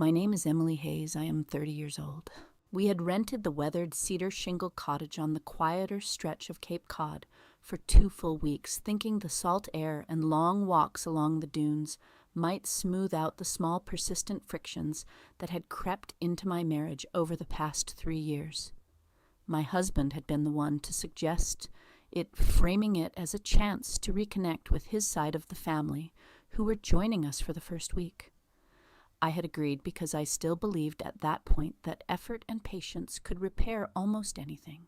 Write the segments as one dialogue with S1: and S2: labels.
S1: My name is Emily Hayes. I am 30 years old. We had rented the weathered cedar shingle cottage on the quieter stretch of Cape Cod for 2 full weeks, thinking the salt air and long walks along the dunes might smooth out the small persistent frictions that had crept into my marriage over the past 3 years. My husband had been the one to suggest it, framing it as a chance to reconnect with his side of the family who were joining us for the first week. I had agreed because I still believed at that point that effort and patience could repair almost anything.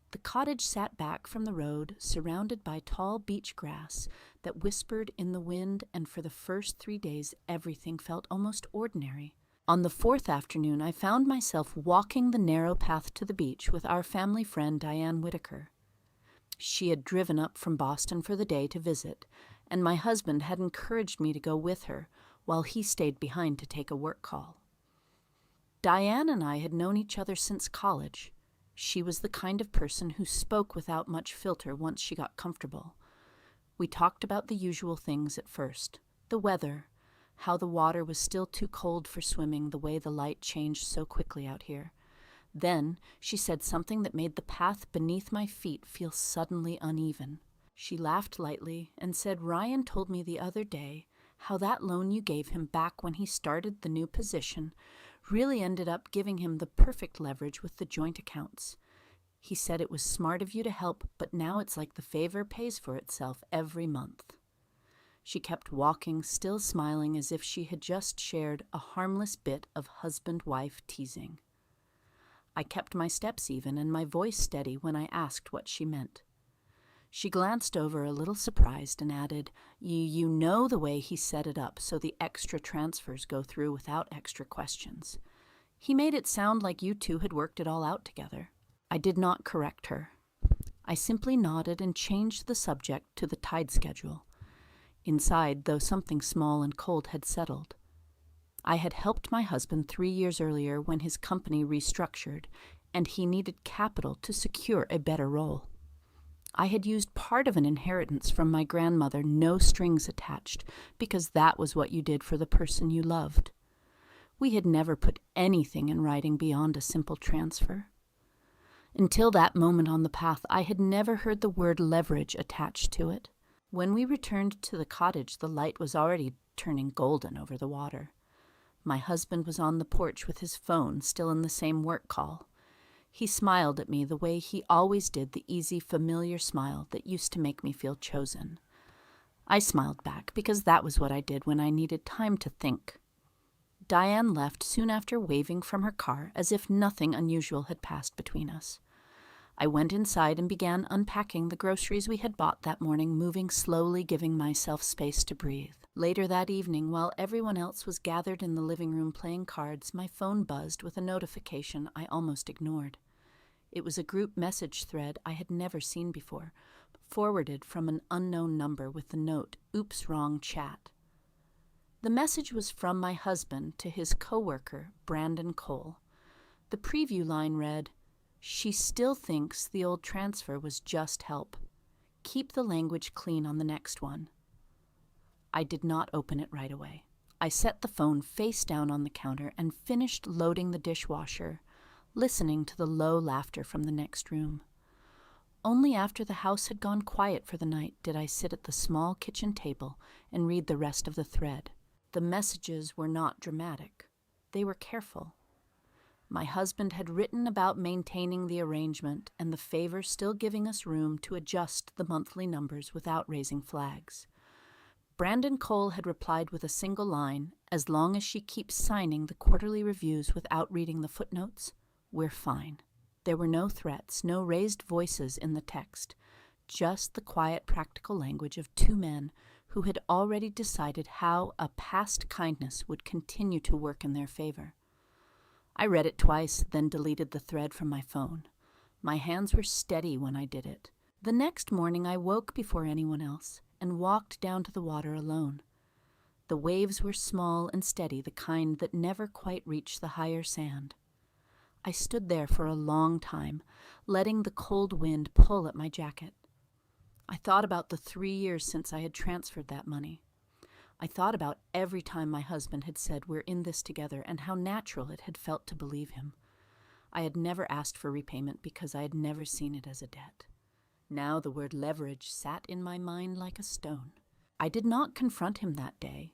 S1: The cottage sat back from the road, surrounded by tall beach grass that whispered in the wind, and for the first 3 days everything felt almost ordinary. On the 4th afternoon, I found myself walking the narrow path to the beach with our family friend Diane Whitaker. She had driven up from Boston for the day to visit, and my husband had encouraged me to go with her, while he stayed behind to take a work call. Diane and I had known each other since college. She was the kind of person who spoke without much filter once she got comfortable. We talked about the usual things at first: the weather, how the water was still too cold for swimming, the way the light changed so quickly out here. Then she said something that made the path beneath my feet feel suddenly uneven. She laughed lightly and said, "Ryan told me the other day how that loan you gave him back when he started the new position really ended up giving him the perfect leverage with the joint accounts. He said it was smart of you to help, but now it's like the favor pays for itself every month." She kept walking, still smiling as if she had just shared a harmless bit of husband-wife teasing. I kept my steps even and my voice steady when I asked what she meant. She glanced over a little surprised and added, You know the way he set it up so the extra transfers go through without extra questions. He made it sound like you two had worked it all out together." I did not correct her. I simply nodded and changed the subject to the tide schedule. Inside, though, something small and cold had settled. I had helped my husband 3 years earlier when his company restructured, and he needed capital to secure a better role. I had used part of an inheritance from my grandmother, no strings attached, because that was what you did for the person you loved. We had never put anything in writing beyond a simple transfer. Until that moment on the path, I had never heard the word leverage attached to it. When we returned to the cottage, the light was already turning golden over the water. My husband was on the porch with his phone, still in the same work call. He smiled at me the way he always did, the easy, familiar smile that used to make me feel chosen. I smiled back because that was what I did when I needed time to think. Diane left soon after, waving from her car as if nothing unusual had passed between us. I went inside and began unpacking the groceries we had bought that morning, moving slowly, giving myself space to breathe. Later that evening, while everyone else was gathered in the living room playing cards, my phone buzzed with a notification I almost ignored. It was a group message thread I had never seen before, forwarded from an unknown number with the note, "Oops, wrong chat." The message was from my husband to his coworker, Brandon Cole. The preview line read, "She still thinks the old transfer was just help. Keep the language clean on the next one." I did not open it right away. I set the phone face down on the counter and finished loading the dishwasher, listening to the low laughter from the next room. Only after the house had gone quiet for the night did I sit at the small kitchen table and read the rest of the thread. The messages were not dramatic. They were careful. My husband had written about maintaining the arrangement and the favor still giving us room to adjust the monthly numbers without raising flags. Brandon Cole had replied with a single line, "As long as she keeps signing the quarterly reviews without reading the footnotes, we're fine." There were no threats, no raised voices in the text, just the quiet, practical language of 2 men who had already decided how a past kindness would continue to work in their favor. I read it twice, then deleted the thread from my phone. My hands were steady when I did it. The next morning I woke before anyone else and walked down to the water alone. The waves were small and steady, the kind that never quite reach the higher sand. I stood there for a long time, letting the cold wind pull at my jacket. I thought about the 3 years since I had transferred that money. I thought about every time my husband had said we're in this together and how natural it had felt to believe him. I had never asked for repayment because I had never seen it as a debt. Now the word leverage sat in my mind like a stone. I did not confront him that day.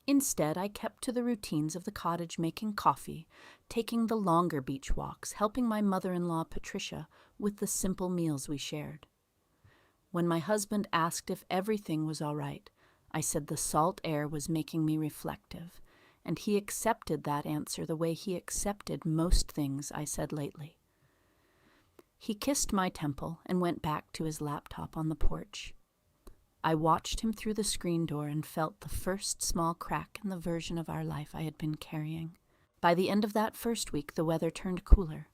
S1: Instead, I kept to the routines of the cottage, making coffee, taking the longer beach walks, helping my mother-in-law Patricia with the simple meals we shared. When my husband asked if everything was all right, I said the salt air was making me reflective, and he accepted that answer the way he accepted most things I said lately. He kissed my temple and went back to his laptop on the porch. I watched him through the screen door and felt the first small crack in the version of our life I had been carrying. By the end of that first week, the weather turned cooler.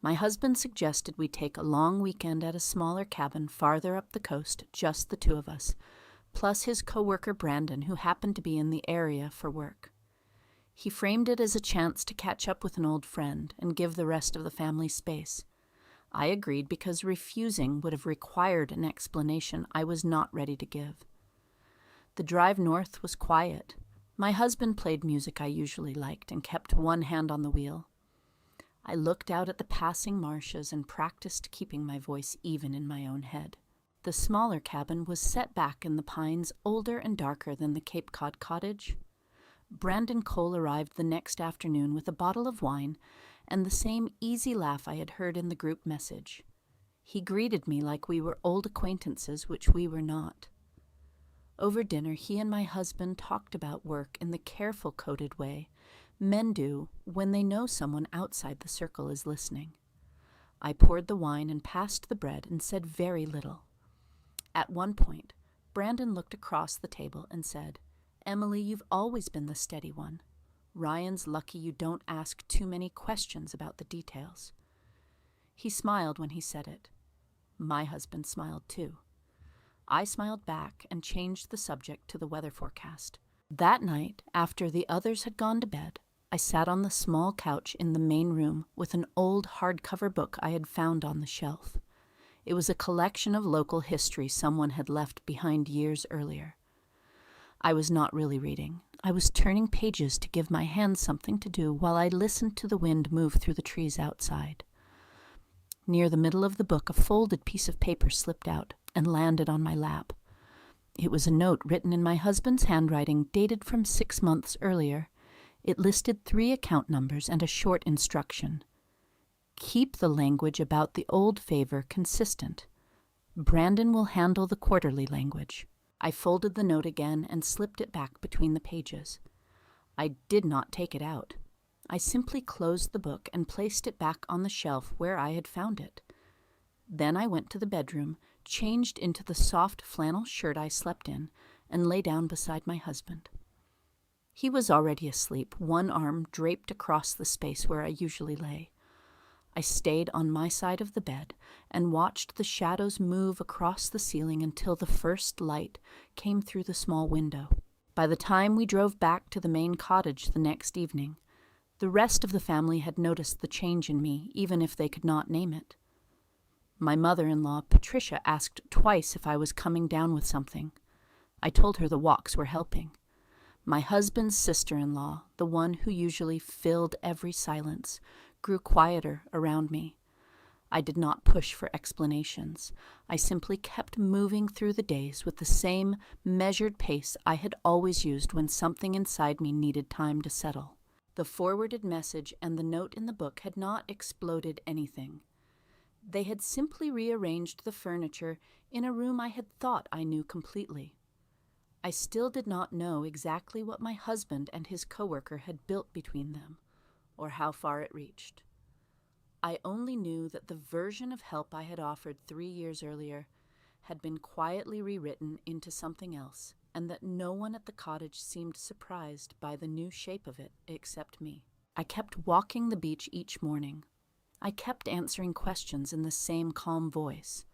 S1: My husband suggested we take a long weekend at a smaller cabin farther up the coast, just the two of us, plus his coworker Brandon, who happened to be in the area for work. He framed it as a chance to catch up with an old friend and give the rest of the family space. I agreed because refusing would have required an explanation I was not ready to give. The drive north was quiet. My husband played music I usually liked and kept one hand on the wheel. I looked out at the passing marshes and practiced keeping my voice even in my own head. The smaller cabin was set back in the pines, older and darker than the Cape Cod cottage. Brandon Cole arrived the next afternoon with a bottle of wine and the same easy laugh I had heard in the group message. He greeted me like we were old acquaintances, which we were not. Over dinner, he and my husband talked about work in the careful, coded way men do when they know someone outside the circle is listening. I poured the wine and passed the bread and said very little. At one point, Brandon looked across the table and said, "Emily, you've always been the steady one. Ryan's lucky you don't ask too many questions about the details." He smiled when he said it. My husband smiled too. I smiled back and changed the subject to the weather forecast. That night, after the others had gone to bed, I sat on the small couch in the main room with an old hardcover book I had found on the shelf. It was a collection of local history someone had left behind years earlier. I was not really reading. I was turning pages to give my hands something to do while I listened to the wind move through the trees outside. Near the middle of the book, a folded piece of paper slipped out and landed on my lap. It was a note written in my husband's handwriting, dated from 6 months earlier. It listed 3 account numbers and a short instruction. Keep the language about the old favor consistent. Brandon will handle the quarterly language. I folded the note again and slipped it back between the pages. I did not take it out. I simply closed the book and placed it back on the shelf where I had found it. Then I went to the bedroom, changed into the soft flannel shirt I slept in, and lay down beside my husband. He was already asleep, one arm draped across the space where I usually lay. I stayed on my side of the bed and watched the shadows move across the ceiling until the first light came through the small window. By the time we drove back to the main cottage the next evening, the rest of the family had noticed the change in me, even if they could not name it. My mother-in-law, Patricia, asked twice if I was coming down with something. I told her the walks were helping. My husband's sister-in-law, the one who usually filled every silence, grew quieter around me. I did not push for explanations. I simply kept moving through the days with the same measured pace I had always used when something inside me needed time to settle. The forwarded message and the note in the book had not exploded anything. They had simply rearranged the furniture in a room I had thought I knew completely. I still did not know exactly what my husband and his coworker had built between them, or how far it reached. I only knew that the version of help I had offered 3 years earlier had been quietly rewritten into something else, and that no one at the cottage seemed surprised by the new shape of it except me. I kept walking the beach each morning. I kept answering questions in the same calm voice.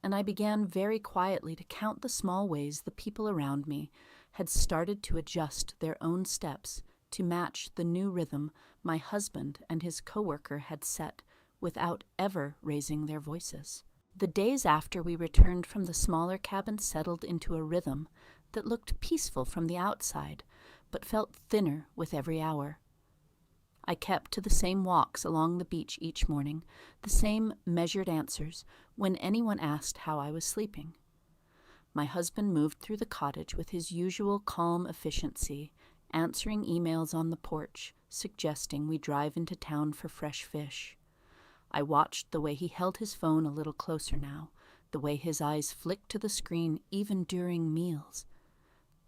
S1: And I began very quietly to count the small ways the people around me had started to adjust their own steps to match the new rhythm my husband and his coworker had set without ever raising their voices. The days after we returned from the smaller cabin settled into a rhythm that looked peaceful from the outside, but felt thinner with every hour. I kept to the same walks along the beach each morning, the same measured answers when anyone asked how I was sleeping. My husband moved through the cottage with his usual calm efficiency, answering emails on the porch, suggesting we drive into town for fresh fish. I watched the way he held his phone a little closer now, the way his eyes flicked to the screen even during meals.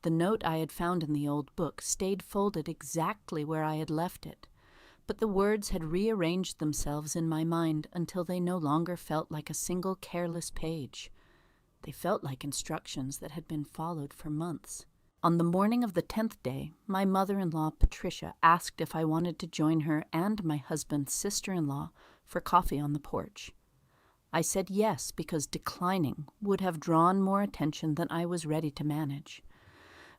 S1: The note I had found in the old book stayed folded exactly where I had left it, but the words had rearranged themselves in my mind until they no longer felt like a single careless page. They felt like instructions that had been followed for months. On the morning of the 10th day, my mother-in-law, Patricia, asked if I wanted to join her and my husband's sister-in-law for coffee on the porch. I said yes because declining would have drawn more attention than I was ready to manage.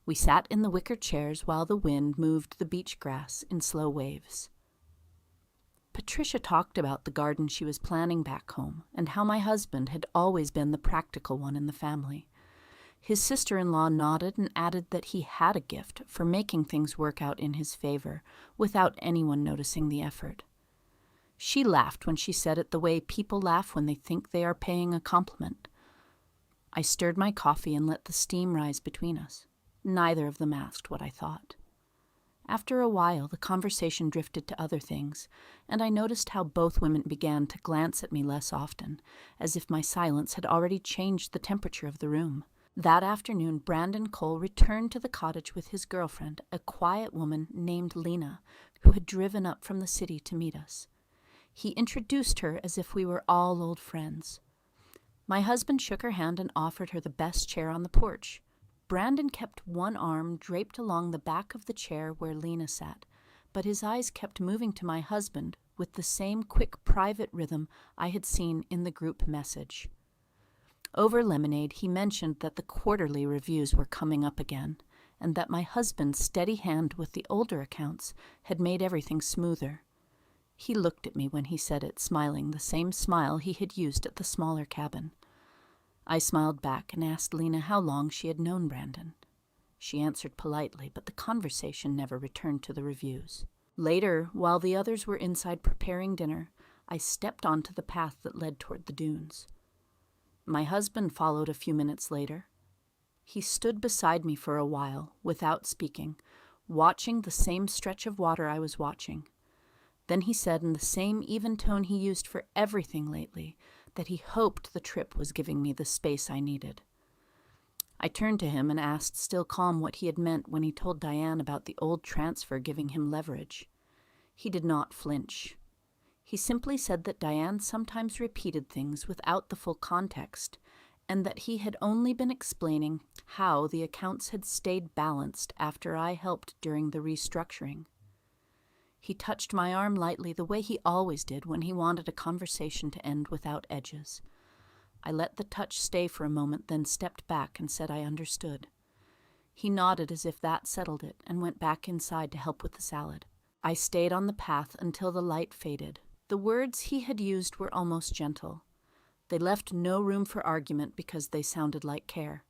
S1: We sat in the wicker chairs while the wind moved the beach grass in slow waves. Patricia talked about the garden she was planning back home and how my husband had always been the practical one in the family. His sister-in-law nodded and added that he had a gift for making things work out in his favor without anyone noticing the effort. She laughed when she said it the way people laugh when they think they are paying a compliment. I stirred my coffee and let the steam rise between us. Neither of them asked what I thought. After a while, the conversation drifted to other things, and I noticed how both women began to glance at me less often, as if my silence had already changed the temperature of the room. That afternoon, Brandon Cole returned to the cottage with his girlfriend, a quiet woman named Lena, who had driven up from the city to meet us. He introduced her as if we were all old friends. My husband shook her hand and offered her the best chair on the porch. Brandon kept one arm draped along the back of the chair where Lena sat, but his eyes kept moving to my husband with the same quick private rhythm I had seen in the group message. Over lemonade, he mentioned that the quarterly reviews were coming up again, and that my husband's steady hand with the older accounts had made everything smoother. He looked at me when he said it, smiling the same smile he had used at the smaller cabin. I smiled back and asked Lena how long she had known Brandon. She answered politely, but the conversation never returned to the reviews. Later, while the others were inside preparing dinner, I stepped onto the path that led toward the dunes. My husband followed a few minutes later. He stood beside me for a while, without speaking, watching the same stretch of water I was watching. Then he said in the same even tone he used for everything lately that he hoped the trip was giving me the space I needed. I turned to him and asked, still calm, what he had meant when he told Diane about the old transfer giving him leverage. He did not flinch. He simply said that Diane sometimes repeated things without the full context, and that he had only been explaining how the accounts had stayed balanced after I helped during the restructuring. He touched my arm lightly the way he always did when he wanted a conversation to end without edges. I let the touch stay for a moment, then stepped back and said I understood. He nodded as if that settled it and went back inside to help with the salad. I stayed on the path until the light faded. The words he had used were almost gentle. They left no room for argument because they sounded like care.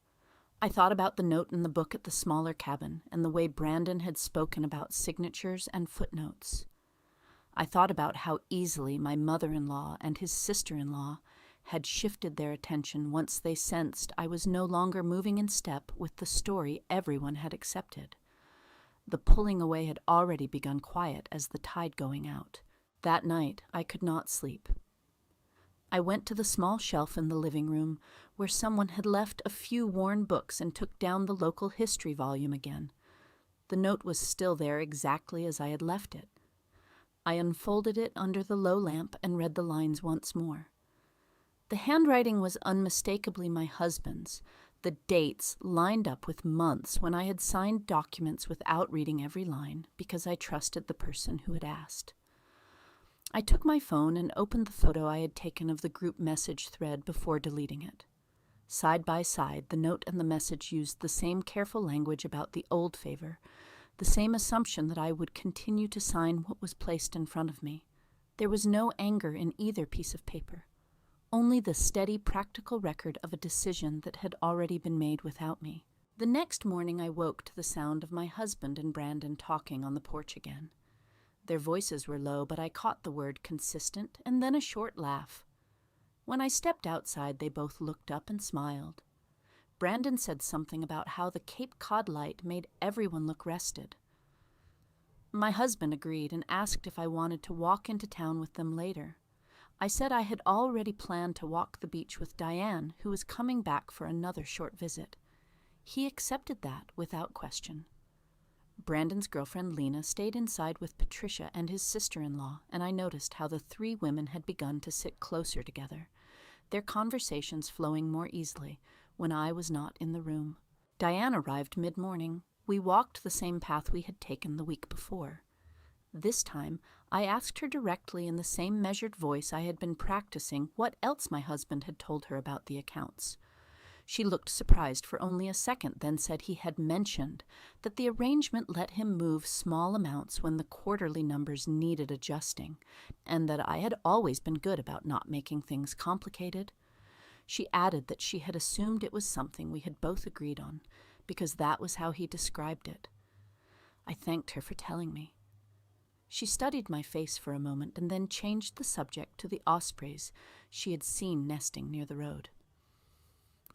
S1: I thought about the note in the book at the smaller cabin and the way Brandon had spoken about signatures and footnotes. I thought about how easily my mother-in-law and his sister-in-law had shifted their attention once they sensed I was no longer moving in step with the story everyone had accepted. The pulling away had already begun quiet as the tide going out. That night I could not sleep. I went to the small shelf in the living room where someone had left a few worn books and took down the local history volume again. The note was still there exactly as I had left it. I unfolded it under the low lamp and read the lines once more. The handwriting was unmistakably my husband's, the dates lined up with months when I had signed documents without reading every line because I trusted the person who had asked. I took my phone and opened the photo I had taken of the group message thread before deleting it. Side by side, the note and the message used the same careful language about the old favor, the same assumption that I would continue to sign what was placed in front of me. There was no anger in either piece of paper, only the steady, practical record of a decision that had already been made without me. The next morning I woke to the sound of my husband and Brandon talking on the porch again. Their voices were low, but I caught the word consistent and then a short laugh. When I stepped outside, they both looked up and smiled. Brandon said something about how the Cape Cod light made everyone look rested. My husband agreed and asked if I wanted to walk into town with them later. I said I had already planned to walk the beach with Diane, who was coming back for another short visit. He accepted that without question. Brandon's girlfriend Lena stayed inside with Patricia and his sister-in-law, and I noticed how the three women had begun to sit closer together, their conversations flowing more easily when I was not in the room. Diane arrived mid-morning. We walked the same path we had taken the week before. This time, I asked her directly in the same measured voice I had been practicing what else my husband had told her about the accounts. She looked surprised for only a second, then said he had mentioned that the arrangement let him move small amounts when the quarterly numbers needed adjusting, and that I had always been good about not making things complicated. She added that she had assumed it was something we had both agreed on, because that was how he described it. I thanked her for telling me. She studied my face for a moment and then changed the subject to the ospreys she had seen nesting near the road.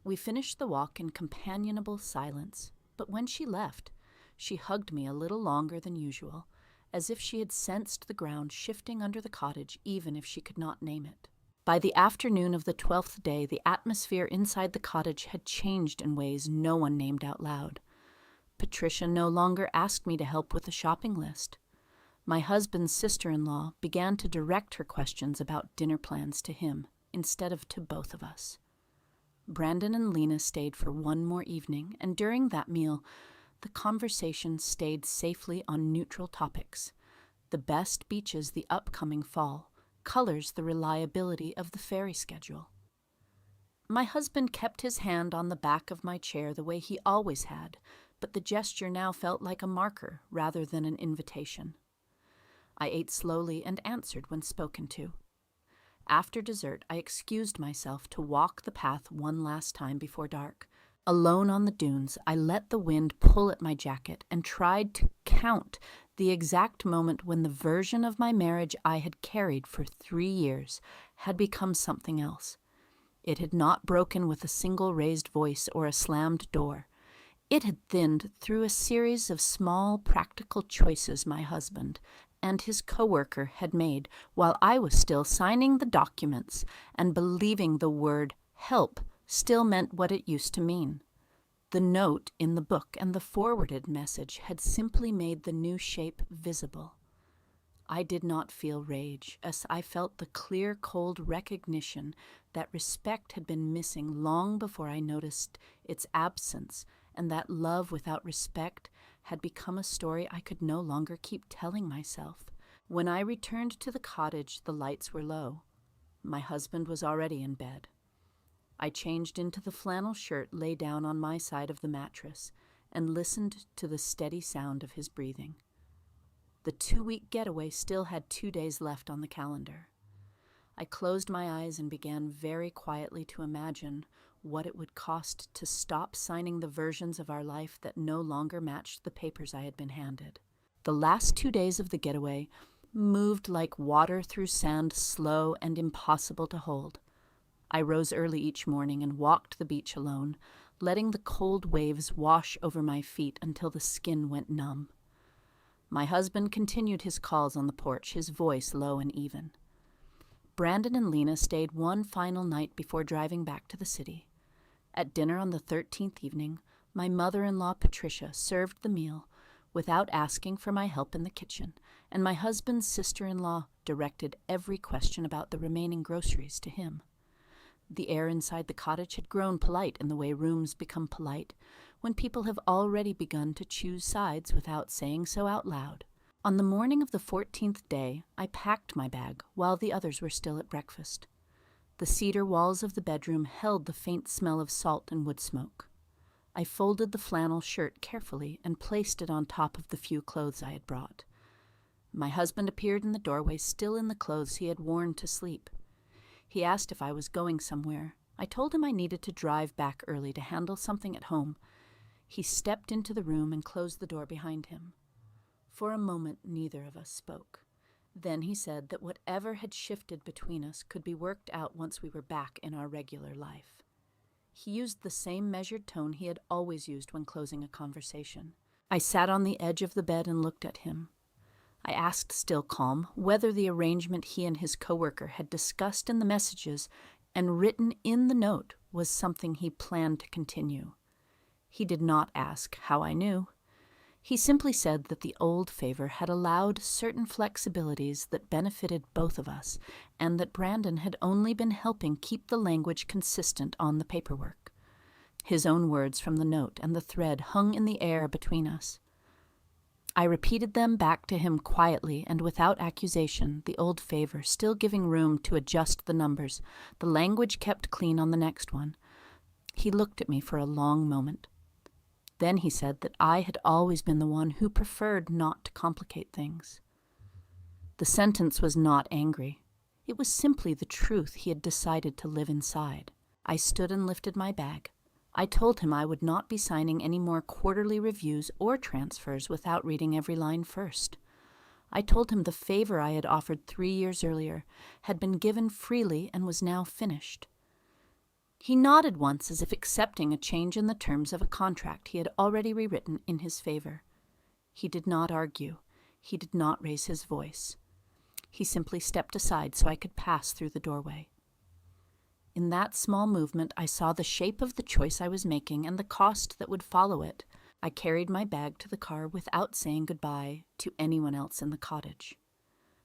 S1: We finished the walk in companionable silence, but when she left, she hugged me a little longer than usual, as if she had sensed the ground shifting under the cottage even if she could not name it. By the afternoon of the 12th day, the atmosphere inside the cottage had changed in ways no one named out loud. Patricia no longer asked me to help with the shopping list. My husband's sister-in-law began to direct her questions about dinner plans to him instead of to both of us. Brandon and Lena stayed for one more evening, and during that meal, the conversation stayed safely on neutral topics. The best beaches the upcoming fall, colors the reliability of the ferry schedule. My husband kept his hand on the back of my chair the way he always had, but the gesture now felt like a marker rather than an invitation. I ate slowly and answered when spoken to. After dessert, I excused myself to walk the path one last time before dark. Alone on the dunes, I let the wind pull at my jacket and tried to count the exact moment when the version of my marriage I had carried for 3 years had become something else. It had not broken with a single raised voice or a slammed door. It had thinned through a series of small, practical choices my husband and his coworker had made while I was still signing the documents and believing the word help still meant what it used to mean. The note in the book and the forwarded message had simply made the new shape visible. I did not feel rage, as I felt the clear, cold recognition that respect had been missing long before I noticed its absence, and that love without respect had become a story I could no longer keep telling myself. When I returned to the cottage, the lights were low. My husband was already in bed. I changed into the flannel shirt, lay down on my side of the mattress, and listened to the steady sound of his breathing. The 2-week getaway still had 2 days left on the calendar. I closed my eyes and began very quietly to imagine what it would cost to stop signing the versions of our life that no longer matched the papers I had been handed. The last 2 days of the getaway moved like water through sand, slow and impossible to hold. I rose early each morning and walked the beach alone, letting the cold waves wash over my feet until the skin went numb. My husband continued his calls on the porch, his voice low and even. Brandon and Lena stayed one final night before driving back to the city. At dinner on the 13th evening, my mother-in-law Patricia served the meal without asking for my help in the kitchen, and my husband's sister-in-law directed every question about the remaining groceries to him. The air inside the cottage had grown polite in the way rooms become polite when people have already begun to choose sides without saying so out loud. On the morning of the 14th day, I packed my bag while the others were still at breakfast. The cedar walls of the bedroom held the faint smell of salt and wood smoke. I folded the flannel shirt carefully and placed it on top of the few clothes I had brought. My husband appeared in the doorway, still in the clothes he had worn to sleep. He asked if I was going somewhere. I told him I needed to drive back early to handle something at home. He stepped into the room and closed the door behind him. For a moment, neither of us spoke. Then he said that whatever had shifted between us could be worked out once we were back in our regular life. He used the same measured tone he had always used when closing a conversation. I sat on the edge of the bed and looked at him. I asked, still calm, whether the arrangement he and his coworker had discussed in the messages and written in the note was something he planned to continue. He did not ask how I knew. He simply said that the old favor had allowed certain flexibilities that benefited both of us, and that Brandon had only been helping keep the language consistent on the paperwork. His own words from the note and the thread hung in the air between us. I repeated them back to him quietly and without accusation, the old favor still giving room to adjust the numbers, the language kept clean on the next one. He looked at me for a long moment. Then he said that I had always been the one who preferred not to complicate things. The sentence was not angry. It was simply the truth he had decided to live inside. I stood and lifted my bag. I told him I would not be signing any more quarterly reviews or transfers without reading every line first. I told him the favor I had offered 3 years earlier had been given freely and was now finished. He nodded once as if accepting a change in the terms of a contract he had already rewritten in his favor. He did not argue. He did not raise his voice. He simply stepped aside so I could pass through the doorway. In that small movement, I saw the shape of the choice I was making and the cost that would follow it. I carried my bag to the car without saying goodbye to anyone else in the cottage.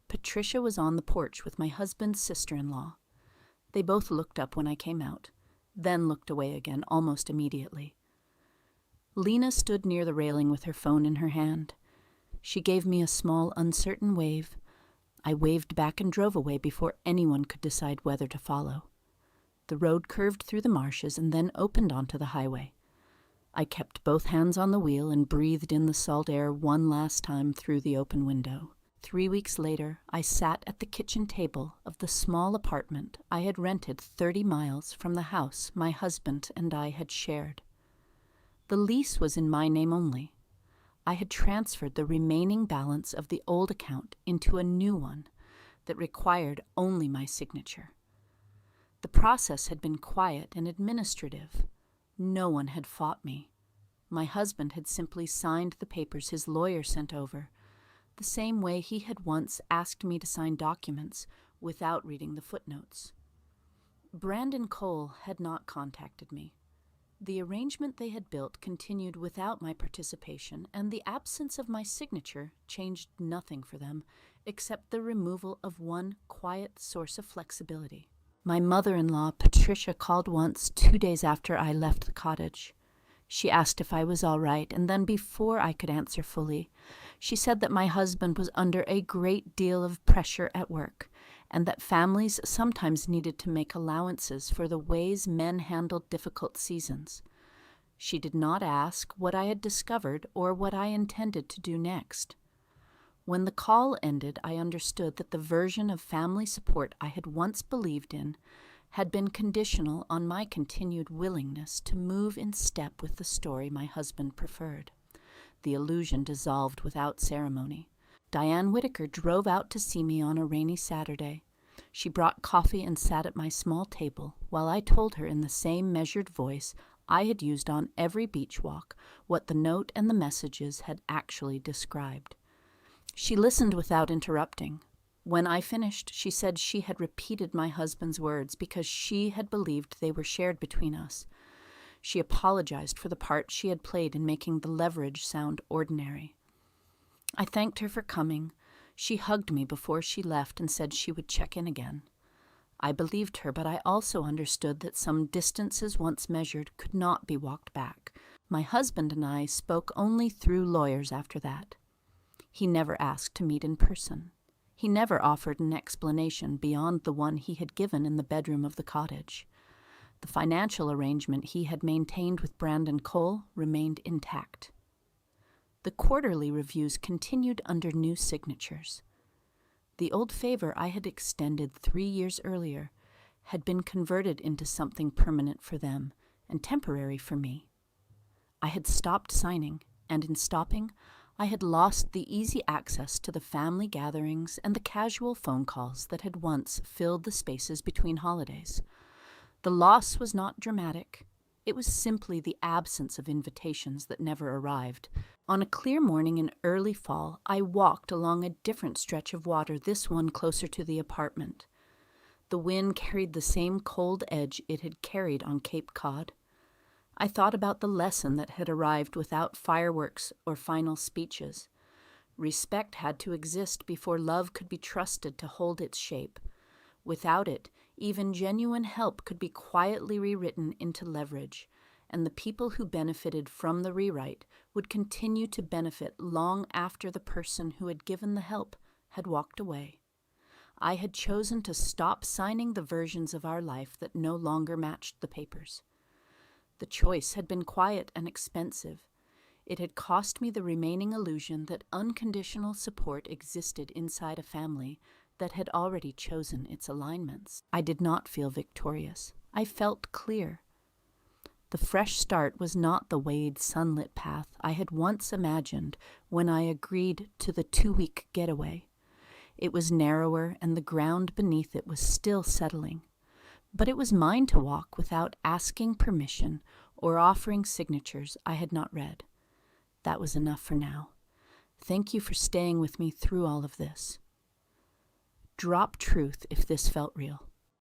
S1: Patricia was on the porch with my husband's sister-in-law. They both looked up when I came out, then looked away again almost immediately. Lena stood near the railing with her phone in her hand. She gave me a small, uncertain wave. I waved back and drove away before anyone could decide whether to follow. The road curved through the marshes and then opened onto the highway. I kept both hands on the wheel and breathed in the salt air one last time through the open window. 3 weeks later, I sat at the kitchen table of the small apartment I had rented 30 miles from the house my husband and I had shared. The lease was in my name only. I had transferred the remaining balance of the old account into a new one that required only my signature. The process had been quiet and administrative. No one had fought me. My husband had simply signed the papers his lawyer sent over, the same way he had once asked me to sign documents without reading the footnotes. Brandon Cole had not contacted me. The arrangement they had built continued without my participation, and the absence of my signature changed nothing for them except the removal of one quiet source of flexibility. My mother-in-law, Patricia, called once 2 days after I left the cottage. She asked if I was all right, and then before I could answer fully, she said that my husband was under a great deal of pressure at work, and that families sometimes needed to make allowances for the ways men handled difficult seasons. She did not ask what I had discovered or what I intended to do next. When the call ended, I understood that the version of family support I had once believed in had been conditional on my continued willingness to move in step with the story my husband preferred. The illusion dissolved without ceremony. Diane Whitaker drove out to see me on a rainy Saturday. She brought coffee and sat at my small table while I told her in the same measured voice I had used on every beach walk what the note and the messages had actually described. She listened without interrupting. When I finished, she said she had repeated my husband's words because she had believed they were shared between us. She apologized for the part she had played in making the leverage sound ordinary. I thanked her for coming. She hugged me before she left and said she would check in again. I believed her, but I also understood that some distances once measured could not be walked back. My husband and I spoke only through lawyers after that. He never asked to meet in person. He never offered an explanation beyond the one he had given in the bedroom of the cottage. The financial arrangement he had maintained with Brandon Cole remained intact. The quarterly reviews continued under new signatures. The old favor I had extended 3 years earlier had been converted into something permanent for them and temporary for me. I had stopped signing, and in stopping, I had lost the easy access to the family gatherings and the casual phone calls that had once filled the spaces between holidays. The loss was not dramatic. It was simply the absence of invitations that never arrived. On a clear morning in early fall, I walked along a different stretch of water, this one closer to the apartment. The wind carried the same cold edge it had carried on Cape Cod. I thought about the lesson that had arrived without fireworks or final speeches. Respect had to exist before love could be trusted to hold its shape. Without it, even genuine help could be quietly rewritten into leverage, and the people who benefited from the rewrite would continue to benefit long after the person who had given the help had walked away. I had chosen to stop signing the versions of our life that no longer matched the papers. The choice had been quiet and expensive. It had cost me the remaining illusion that unconditional support existed inside a family that had already chosen its alignments. I did not feel victorious. I felt clear. The fresh start was not the wide, sunlit path I had once imagined when I agreed to the 2-week getaway. It was narrower, and the ground beneath it was still settling. But it was mine to walk without asking permission or offering signatures I had not read. That was enough for now. Thank you for staying with me through all of this. Drop truth if this felt real.